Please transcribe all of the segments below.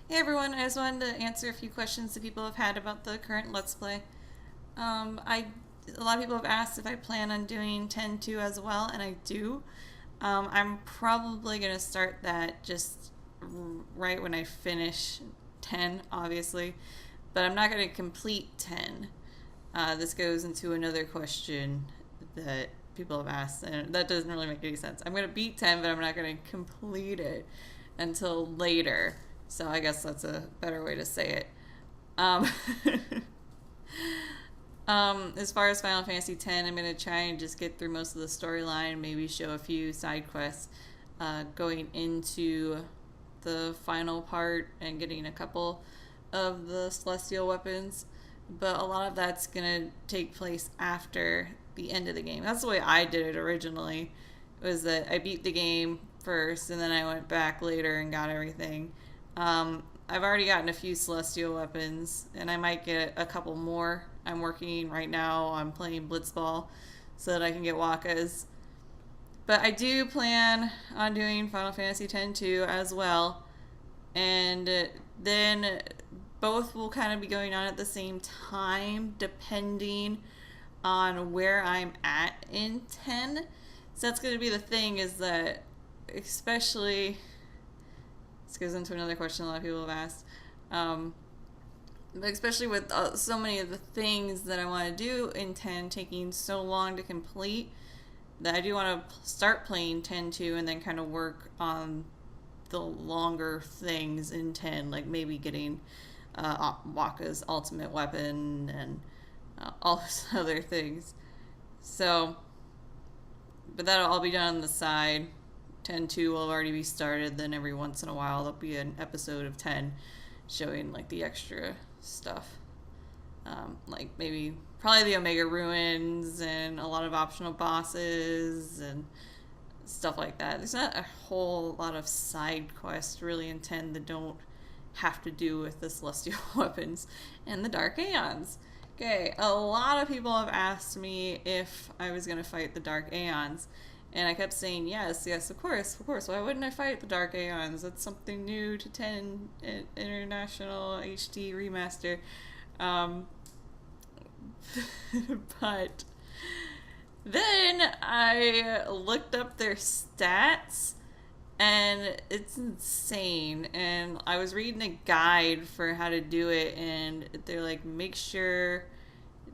Hey everyone, I just wanted to answer a few questions that people have had about the current Let's Play. A lot of people have asked if I plan on doing 10-2 as well, and I do. I'm probably going to start that just right when I finish 10, obviously, but I'm not going to complete 10. This goes into another question that people have asked, and that doesn't really make any sense. I'm going to beat 10, but I'm not going to complete it until later. So I guess that's a better way to say it. Um, as far as Final Fantasy X, I'm going to try and just get through most of the storyline, maybe show a few side quests going into the final part and getting a couple of the celestial weapons. But a lot of that's going to take place after the end of the game. That's the way I did it originally, was that I beat the game first and then I went back later and got everything. I've already gotten a few celestial weapons, and I might get a couple more. I'm working right now on playing Blitzball so that I can get Wakas. But I do plan on doing Final Fantasy X-2 as well, and then both will kind of be going on at the same time, depending on where I'm at in 10. So that's going to be the thing, is that especially... This goes into another question a lot of people have asked. But especially with so many of the things that I want to do in 10 taking so long to complete, that I do want to start playing 10-2 and then kind of work on the longer things in 10, like maybe getting Waka's ultimate weapon and all those other things. So, but that'll all be done on the side. 10-2 will already be started, then every once in a while there'll be an episode of 10 showing like the extra stuff. Like maybe probably the Omega Ruins and a lot of optional bosses and stuff like that. There's not a whole lot of side quests really in 10 that don't have to do with the celestial weapons and the Dark Aeons. Okay, a lot of people have asked me if I was going to fight the Dark Aeons. And I kept saying, yes, of course. Why wouldn't I fight the Dark Aeons? That's something new to 10 International HD Remaster. But then I looked up their stats, and it's insane. And I was reading a guide for how to do it, and they're like, make sure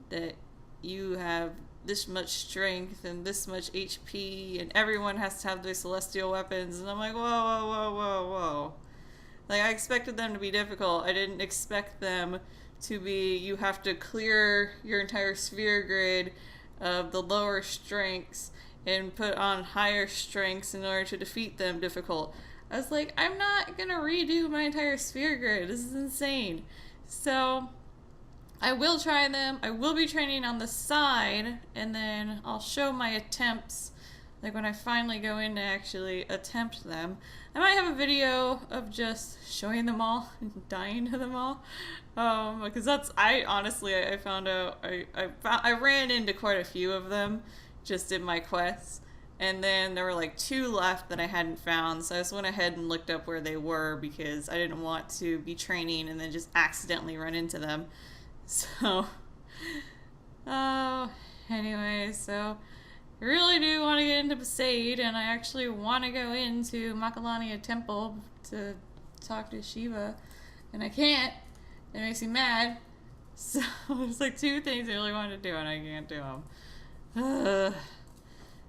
that you have this much strength and this much HP, and everyone has to have their celestial weapons. And I'm like, whoa. Like, I expected them to be difficult. I didn't expect them to be, you have to clear your entire sphere grid of the lower strengths and put on higher strengths in order to defeat them difficult. I was like, I'm not gonna redo my entire sphere grid. This is insane. So I will try them. I will be training on the side, and then I'll show my attempts, like when I finally go in to actually attempt them. I might have a video of just showing them all and dying to them all, because I found out, I ran into quite a few of them just in my quests, and then there were like 2 left that I hadn't found, so I just went ahead and looked up where they were because I didn't want to be training and then just accidentally run into them. So, anyway, so I really do want to get into Besaid, and I actually want to go into Makalania Temple to talk to Shiva, and I can't. It makes me mad. So, there's like 2 things I really want to do, and I can't do them.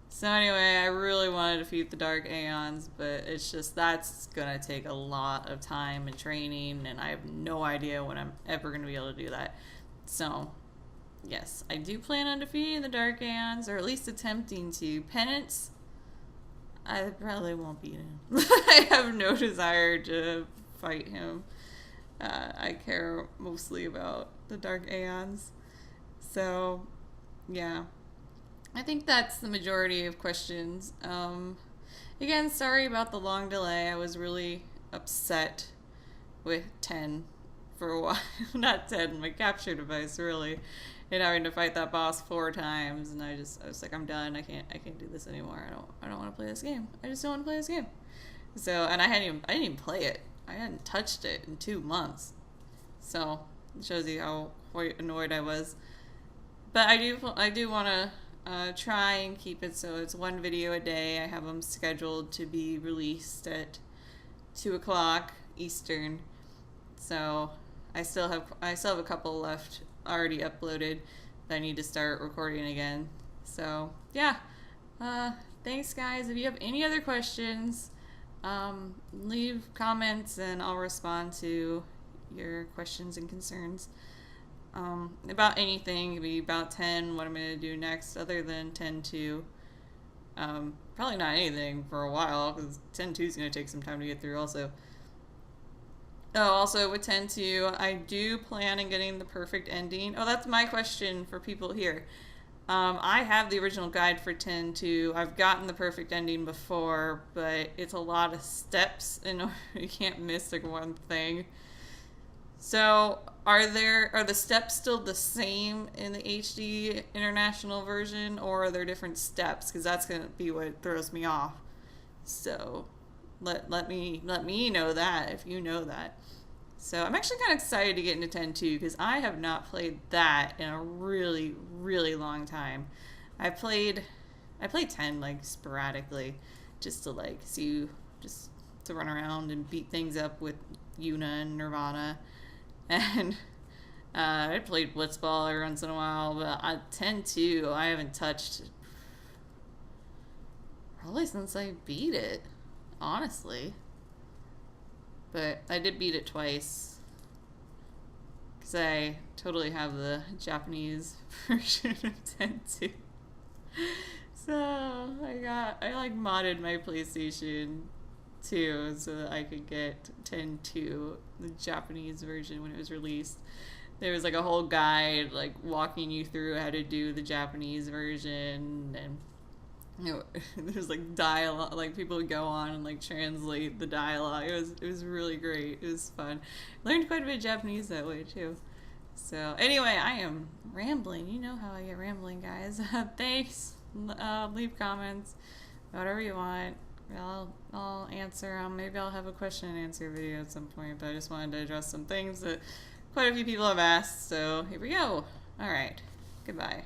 So anyway, I really want to defeat the Dark Aeons, but it's just, that's gonna take a lot of time and training, and I have no idea when I'm ever gonna be able to do that. So, yes, I do plan on defeating the Dark Aeons, or at least attempting to. Penance, I probably won't beat him. I have no desire to fight him. I care mostly about the Dark Aeons. So, yeah. I think that's the majority of questions. Again, sorry about the long delay. I was really upset with 10 for a while. Not 10, my capture device, really. And having to fight that boss 4 times, and I was like, I'm done. I can't do this anymore. I don't want to play this game. I just don't want to play this game. So, and I didn't even play it. I hadn't touched it in 2 months. So it shows you how quite annoyed I was. But I do want to try and keep it so it's one video a day. I have them scheduled to be released at 2 o'clock Eastern. So I still have a couple left already uploaded that I need to start recording again. So yeah, thanks guys. If you have any other questions, leave comments and I'll respond to your questions and concerns. About anything, maybe about 10, what I'm going to do next, other than 10.2. Probably not anything for a while, because 10.2 is going to take some time to get through also. Oh, also with 10.2, I do plan on getting the perfect ending. Oh, that's my question for people here. I have the original guide for 10.2. I've gotten the perfect ending before, but it's a lot of steps, and you can't miss like one thing. So, are the steps still the same in the HD international version, or are there different steps? Because that's gonna be what throws me off. So, let me know that if you know that. So I'm actually kind of excited to get into 10.2 because I have not played that in a really, really long time. I played 10 like sporadically, just to like see, just to run around and beat things up with Yuna and Nirvana. And I played Blitzball every once in a while, but 10.2 I haven't touched probably since I beat it, honestly. But I did beat it twice because I totally have the Japanese version of 10.2. So I like modded my PlayStation 2 so that I could get 10.2, the Japanese version, when it was released. There was like a whole guide like walking you through how to do the Japanese version, and you know, there's like dialogue, like people would go on and like translate the dialogue. It was really great. It was fun. Learned quite a bit of Japanese that way too. So anyway, I am rambling. You know how I get rambling, guys. Thanks. Leave comments, whatever you want. I'll answer. Maybe I'll have a question and answer video at some point. But I just wanted to address some things that quite a few people have asked. So here we go. All right. Goodbye.